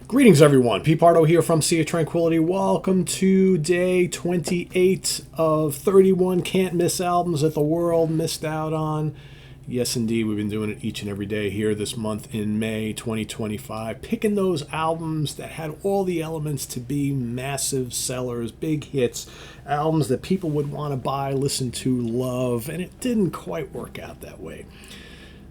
Greetings, everyone. Pete Pardo here from Sea of Tranquility. Welcome to day 28 of 31 can't miss albums that the world missed out on. Yes, indeed, we've been doing it each and every day here this month in May 2025, picking those albums that had all the elements to be massive sellers, big hits, albums that people would want to buy, listen to, love, and it didn't quite work out that way.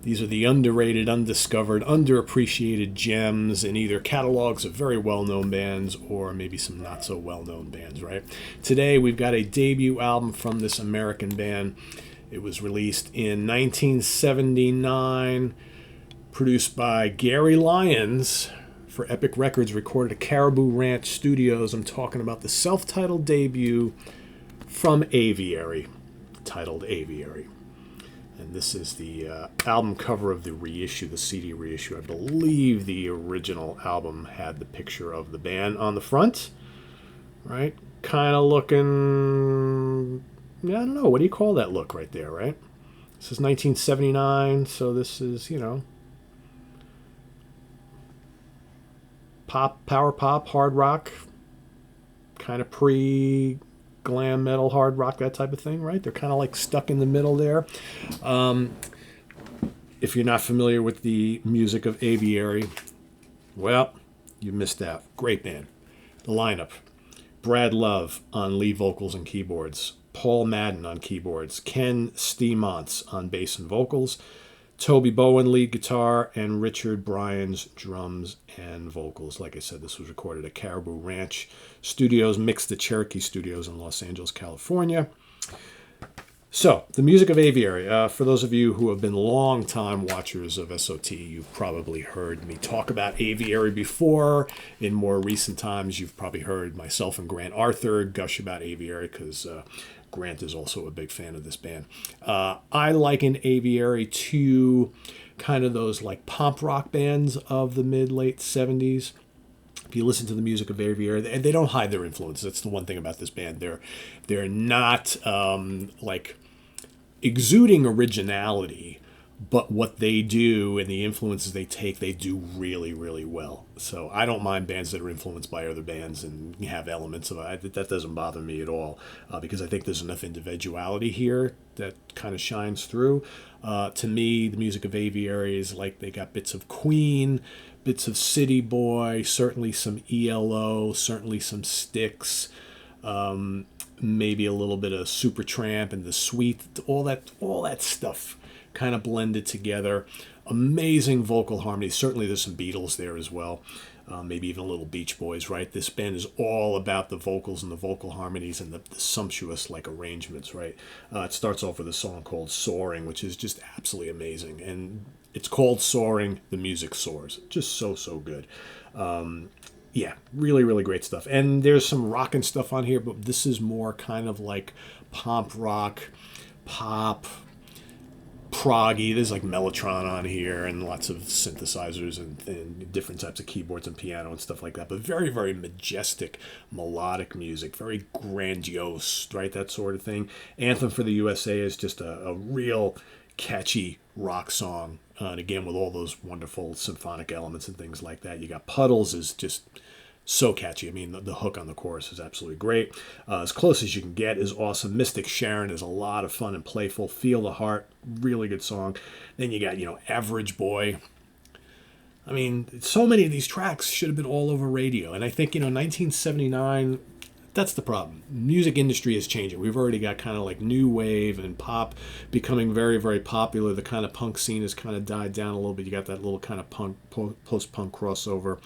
These are the underrated, undiscovered, underappreciated gems in either catalogs of very well-known bands or maybe some not-so-well-known bands, right? Today, we've got a debut album from this American band. It was released in 1979, produced by Gary Lyons for Epic Records, recorded at Caribou Ranch Studios. I'm talking about the self-titled debut from Aviary, titled Aviary. And this is the album cover of the reissue, the CD reissue. I believe the original album had the picture of the band on the front, right? Kind of looking, I don't know, what do you call that look right there, right? This is 1979, so this is, pop, power pop, hard rock, kind of glam metal, hard rock, that type of thing, right? They're kind of like stuck in the middle there. If you're not familiar with the music of Aviary, well, you missed out. Great band. The lineup: Brad Love on lead vocals and keyboards, Paul Madden on keyboards, Ken Steemonts on bass and vocals, Toby Bowen lead guitar, and Richard Bryans drums and vocals. Like I said, this was recorded at Caribou Ranch Studios, mixed at Cherokee Studios in Los Angeles, California. So, the music of Aviary. For those of you who have been long-time watchers of SOT, you've probably heard me talk about Aviary before. In more recent times, you've probably heard myself and Grant Arthur gush about Aviary because Grant is also a big fan of this band. I liken Aviary to kind of those like pop rock bands of the mid-late 70s. If you listen to the music of Aviary, they don't hide their influence. That's the one thing about this band. They're not like exuding originality, but what they do and the influences they take, they do really, really well. So I don't mind bands that are influenced by other bands and have elements of it. That doesn't bother me at all because I think there's enough individuality here that kind of shines through. To me, the music of Aviary is like they got bits of Queen, bits of City Boy, certainly some ELO, certainly some Styx, maybe a little bit of Supertramp and The Sweet, all that stuff kind of blended together. Amazing vocal harmony. Certainly there's some Beatles there as well. Maybe even a little Beach Boys, right? This band is all about the vocals and the vocal harmonies and the sumptuous like arrangements, right? It starts off with a song called Soaring, which is just absolutely amazing. And it's called Soaring, the music soars. Just so good. Yeah, really, really great stuff. And there's some rockin' stuff on here, but this is more kind of like pop rock, pop, proggy. There's like Mellotron on here and lots of synthesizers and different types of keyboards and piano and stuff like that. But very, very majestic, melodic music, very grandiose, right? That sort of thing. Anthem for the USA is just a real catchy rock song. And again, with all those wonderful symphonic elements and things like that. You got Puddles is just so catchy. I mean, the hook on the chorus is absolutely great. As Close as You Can Get is awesome. Mystic Sharon is a lot of fun and playful. Feel the Heart, really good song. Then you got, Average Boy. I mean, so many of these tracks should have been all over radio. And I think, 1979, that's the problem. Music industry is changing. We've already got kind of like new wave and pop becoming very, very popular. The kind of punk scene has kind of died down a little bit. You got that little kind of punk, post-punk crossover.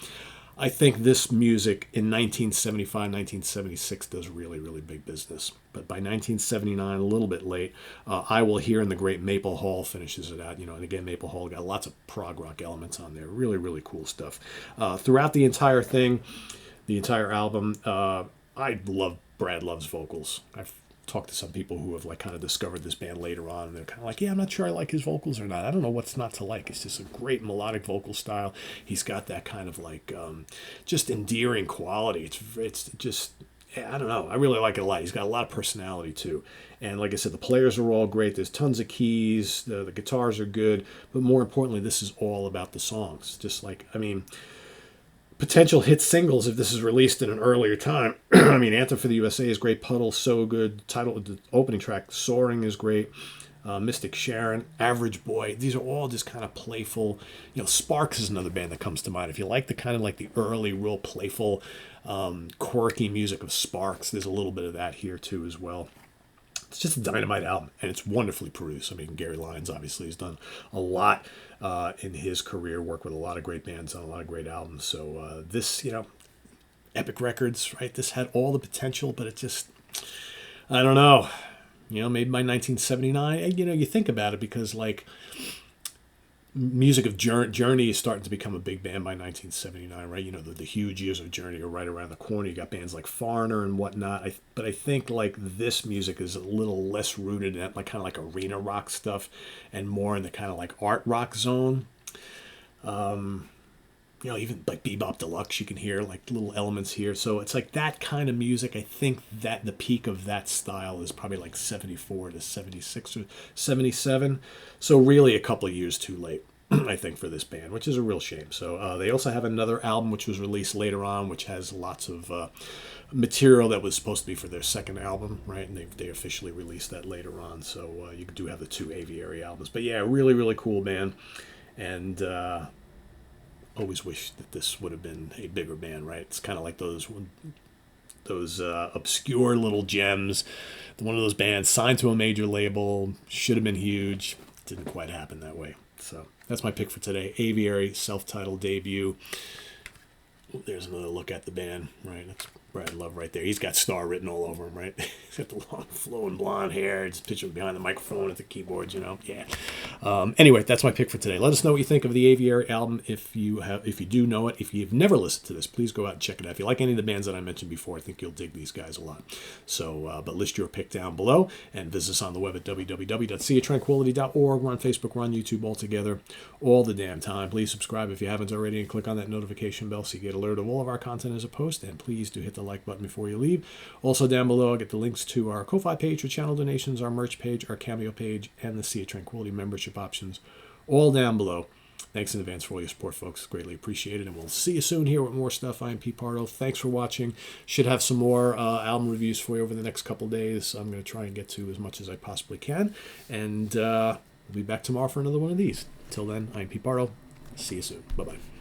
I think this music in 1975, 1976 does really, really big business. But by 1979, a little bit late, I Will Hear in the Great Maple Hall finishes it out. And again, Maple Hall got lots of prog rock elements on there. Really, really cool stuff. Throughout the entire thing, the entire album, I love Brad Love's vocals. I've talked to some people who have like kind of discovered this band later on, and they're kind of like, yeah, I'm not sure I like his vocals or not. I don't know what's not to like. It's just a great melodic vocal style. He's got that kind of like just endearing quality. It's just, I don't know. I really like it a lot. He's got a lot of personality too. And like I said, the players are all great. There's tons of keys. The guitars are good. But more importantly, this is all about the songs. Just like, I mean, Potential hit singles if this is released in an earlier time. I mean, Anthem for the USA is great. Puddle, so good. The opening track, Soaring, is great. Mystic Sharon, Average Boy. These are all just kind of playful. Sparks is another band that comes to mind. If you like the kind of like the early, real playful, quirky music of Sparks, there's a little bit of that here too as well. It's just a dynamite album, and it's wonderfully produced. I mean, Gary Lyons obviously has done a lot in his career, worked with a lot of great bands on a lot of great albums. So this, Epic Records, right? This had all the potential, but it just, I don't know. Maybe by 1979, you think about it, because like music of Journey is starting to become a big band by 1979, right? The huge years of Journey are right around the corner. You got bands like Foreigner and whatnot. But I think like this music is a little less rooted in like kind of like arena rock stuff and more in the kind of like art rock zone. Even like Bebop Deluxe, you can hear like little elements here. So it's like that kind of music. I think that the peak of that style is probably like 74 to 76 or 77. So really a couple of years too late, I think, for this band, which is a real shame. So they also have another album which was released later on, which has lots of material that was supposed to be for their second album, right? And they officially released that later on. So you do have the two Aviary albums. But yeah, really, really cool band. And always wish that this would have been a bigger band, right? It's kind of like those obscure little gems. One of those bands signed to a major label, should have been huge. Didn't quite happen that way. So that's my pick for today. Aviary, self-titled debut. There's another look at the band, right? That's Brad Love right there. He's got Star written all over him, right? He's got the long flowing blonde hair. Just picture him behind the microphone at the keyboards, Yeah. Anyway, that's my pick for today. Let us know what you think of the Aviary album. If you do know it, if you've never listened to this, please go out and check it out. If you like any of the bands that I mentioned before, I think you'll dig these guys a lot. So, but list your pick down below and visit us on the web at www.seatranquility.org. We're on Facebook, we're on YouTube all together, all the damn time. Please subscribe if you haven't already and click on that notification bell so you get alerted of all of our content as a post. And please do hit the like button before you leave. Also down below, I'll get the links to our Ko-Fi page for channel donations, our merch page, our Cameo page, and the Sea of Tranquility membership options, all down below. Thanks in advance for all your support, folks. Greatly appreciated, and we'll see you soon here with more stuff. I'm Pete Pardo. Thanks for watching. Should have some more album reviews for you over the next couple days. I'm going to try and get to as much as I possibly can, and we'll be back tomorrow for another one of these. Till then, I'm Pete Pardo. See you soon. Bye-bye.